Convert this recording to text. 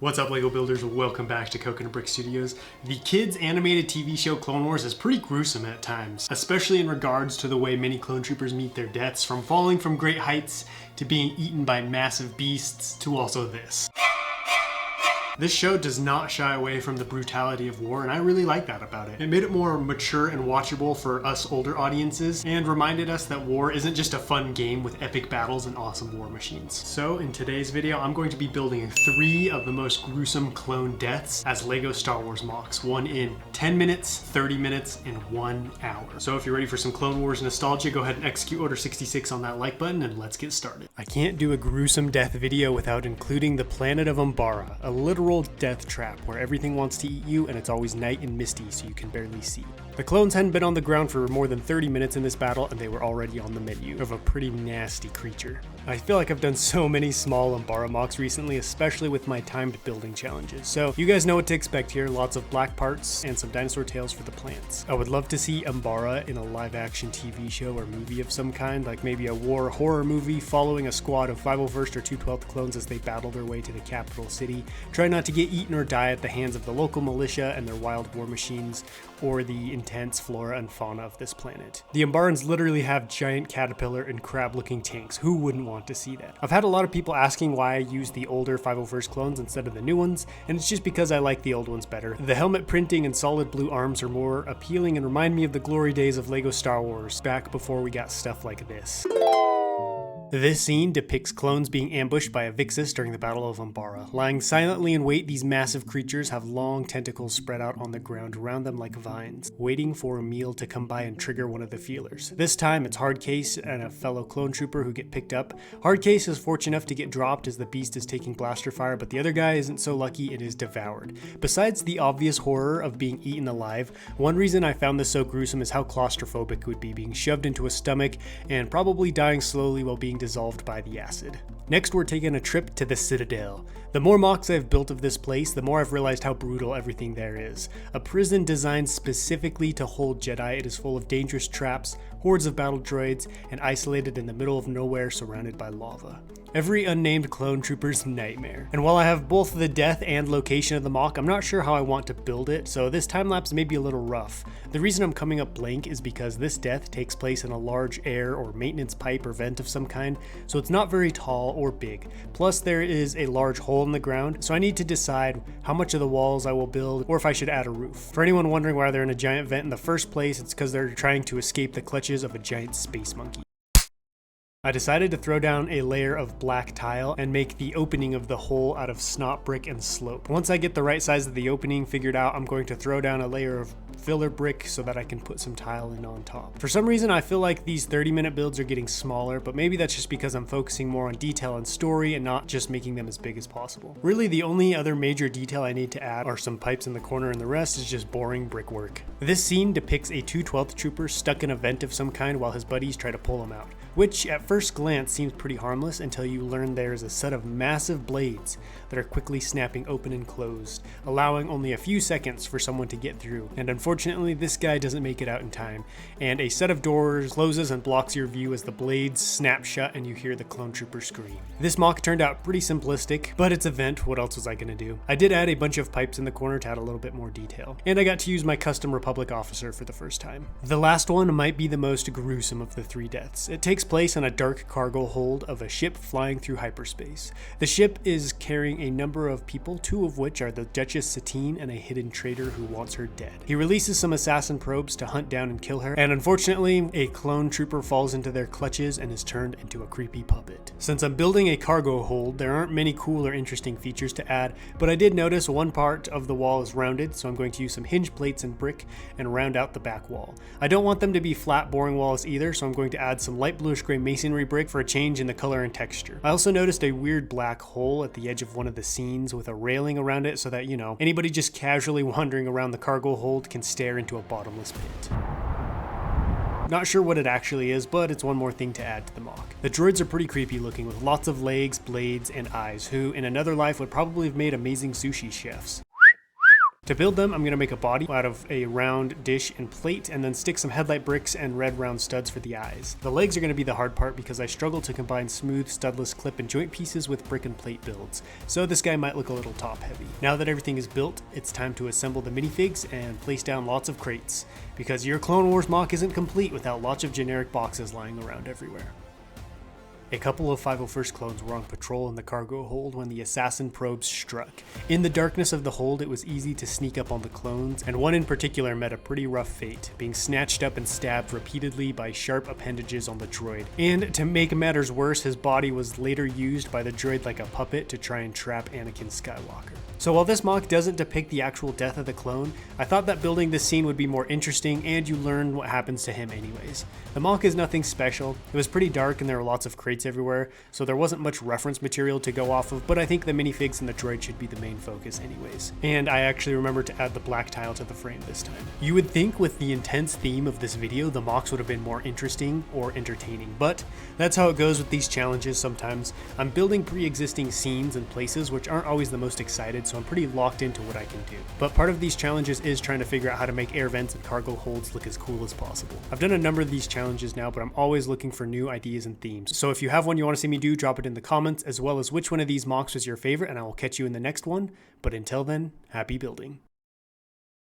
What's up, LEGO builders? Welcome back to Coconut Brick Studios. The kids' animated TV show Clone Wars is pretty gruesome at times, especially in regards to the way many clone troopers meet their deaths, from falling from great heights to being eaten by massive beasts to also this. This show does not shy away from the brutality of war, and I really like that about it. It made it more mature and watchable for us older audiences, and reminded us that war isn't just a fun game with epic battles and awesome war machines. So in today's video, I'm going to be building 3 of the most gruesome clone deaths as LEGO Star Wars Mocs, one in 10 minutes, 30 minutes, and 1 hour. So if you're ready for some Clone Wars nostalgia, go ahead and execute Order 66 on that like button, and let's get started. I can't do a gruesome death video without including the planet of Umbara, a literal death trap where everything wants to eat you and it's always night and misty so you can barely see. The clones hadn't been on the ground for more than 30 minutes in this battle and they were already on the menu of a pretty nasty creature. I feel like I've done so many small Umbara Mocs recently, especially with my timed building challenges. So you guys know what to expect here, lots of black parts and some dinosaur tails for the plants. I would love to see Umbara in a live action TV show or movie of some kind, like maybe a war horror movie following a squad of 501st or 212th clones as they battle their way to the capital city. Try not to get eaten or die at the hands of the local militia and their wild war machines, or the intense flora and fauna of this planet. The Umbarans literally have giant caterpillar and crab looking tanks. Who wouldn't want to see that? I've had a lot of people asking why I use the older 501st clones instead of the new ones, and it's just because I like the old ones better. The helmet printing and solid blue arms are more appealing and remind me of the glory days of LEGO Star Wars, back before we got stuff like this. This scene depicts clones being ambushed by a Vixus during the Battle of Umbara. Lying silently in wait, these massive creatures have long tentacles spread out on the ground around them like vines, waiting for a meal to come by and trigger one of the feelers. This time it's Hardcase and a fellow clone trooper who get picked up. Hardcase is fortunate enough to get dropped as the beast is taking blaster fire, but the other guy isn't so lucky and is devoured. Besides the obvious horror of being eaten alive, one reason I found this so gruesome is how claustrophobic it would be being shoved into a stomach and probably dying slowly while being dissolved by the acid. Next, we're taking a trip to the Citadel. The more Mocs I've built of this place, the more I've realized how brutal everything there is. A prison designed specifically to hold Jedi, it is full of dangerous traps, hordes of battle droids, and isolated in the middle of nowhere surrounded by lava. Every unnamed clone trooper's nightmare. And while I have both the death and location of the Moc, I'm not sure how I want to build it, so this time lapse may be a little rough. The reason I'm coming up blank is because this death takes place in a large air or maintenance pipe or vent of some kind, so it's not very tall or big. Plus there is a large hole in the ground, so I need to decide how much of the walls I will build or if I should add a roof. For anyone wondering why they're in a giant vent in the first place, it's because they're trying to escape the clutches of a giant space monkey. I decided to throw down a layer of black tile and make the opening of the hole out of snot brick and slope. Once I get the right size of the opening figured out, I'm going to throw down a layer of filler brick so that I can put some tile in on top. For some reason, I feel like these 30-minute builds are getting smaller, but maybe that's just because I'm focusing more on detail and story and not just making them as big as possible. Really, the only other major detail I need to add are some pipes in the corner, and the rest is just boring brickwork. This scene depicts a 212th trooper stuck in a vent of some kind while his buddies try to pull him out, which at first glance seems pretty harmless until you learn there's a set of massive blades that are quickly snapping open and closed, allowing only a few seconds for someone to get through. And unfortunately, this guy doesn't make it out in time, and a set of doors closes and blocks your view as the blades snap shut and you hear the clone trooper scream. This mock turned out pretty simplistic, but it's a vent, what else was I gonna do? I did add a bunch of pipes in the corner to add a little bit more detail, and I got to use my custom Republic officer for the first time. The last one might be the most gruesome of the 3 deaths. It takes place in a dark cargo hold of a ship flying through hyperspace. The ship is carrying a number of people, 2 of which are the Duchess Satine and a hidden traitor who wants her dead. He releases some assassin probes to hunt down and kill her, and unfortunately, a clone trooper falls into their clutches and is turned into a creepy puppet. Since I'm building a cargo hold, there aren't many cool or interesting features to add, but I did notice one part of the wall is rounded, so I'm going to use some hinge plates and brick and round out the back wall. I don't want them to be flat, boring walls either, so I'm going to add some light bluish gray masonry brick for a change in the color and texture. I also noticed a weird black hole at the edge of one of the scenes with a railing around it so that, you know, anybody just casually wandering around the cargo hold can stare into a bottomless pit. Not sure what it actually is, but it's one more thing to add to the mock. The droids are pretty creepy looking with lots of legs, blades, and eyes, who in another life would probably have made amazing sushi chefs. To build them, I'm going to make a body out of a round dish and plate, and then stick some headlight bricks and red round studs for the eyes. The legs are going to be the hard part because I struggle to combine smooth, studless clip and joint pieces with brick and plate builds, so this guy might look a little top heavy. Now that everything is built, it's time to assemble the minifigs and place down lots of crates, because your Clone Wars mock isn't complete without lots of generic boxes lying around everywhere. A couple of 501st clones were on patrol in the cargo hold when the assassin probes struck. In the darkness of the hold, it was easy to sneak up on the clones, and one in particular met a pretty rough fate, being snatched up and stabbed repeatedly by sharp appendages on the droid. And to make matters worse, his body was later used by the droid like a puppet to try and trap Anakin Skywalker. So while this mock doesn't depict the actual death of the clone, I thought that building this scene would be more interesting and you learn what happens to him anyways. The mock is nothing special. It was pretty dark and there were lots of crates everywhere, so there wasn't much reference material to go off of, but I think the minifigs and the droid should be the main focus anyways. And I actually remembered to add the black tile to the frame this time. You would think with the intense theme of this video, the mocks would have been more interesting or entertaining, but that's how it goes with these challenges sometimes. I'm building pre-existing scenes and places which aren't always the most excited, so I'm pretty locked into what I can do. But part of these challenges is trying to figure out how to make air vents and cargo holds look as cool as possible. I've done a number of these challenges now, but I'm always looking for new ideas and themes. So if you have one you want to see me do, drop it in the comments, as well as which one of these mocks was your favorite, and I will catch you in the next one. But until then, happy building.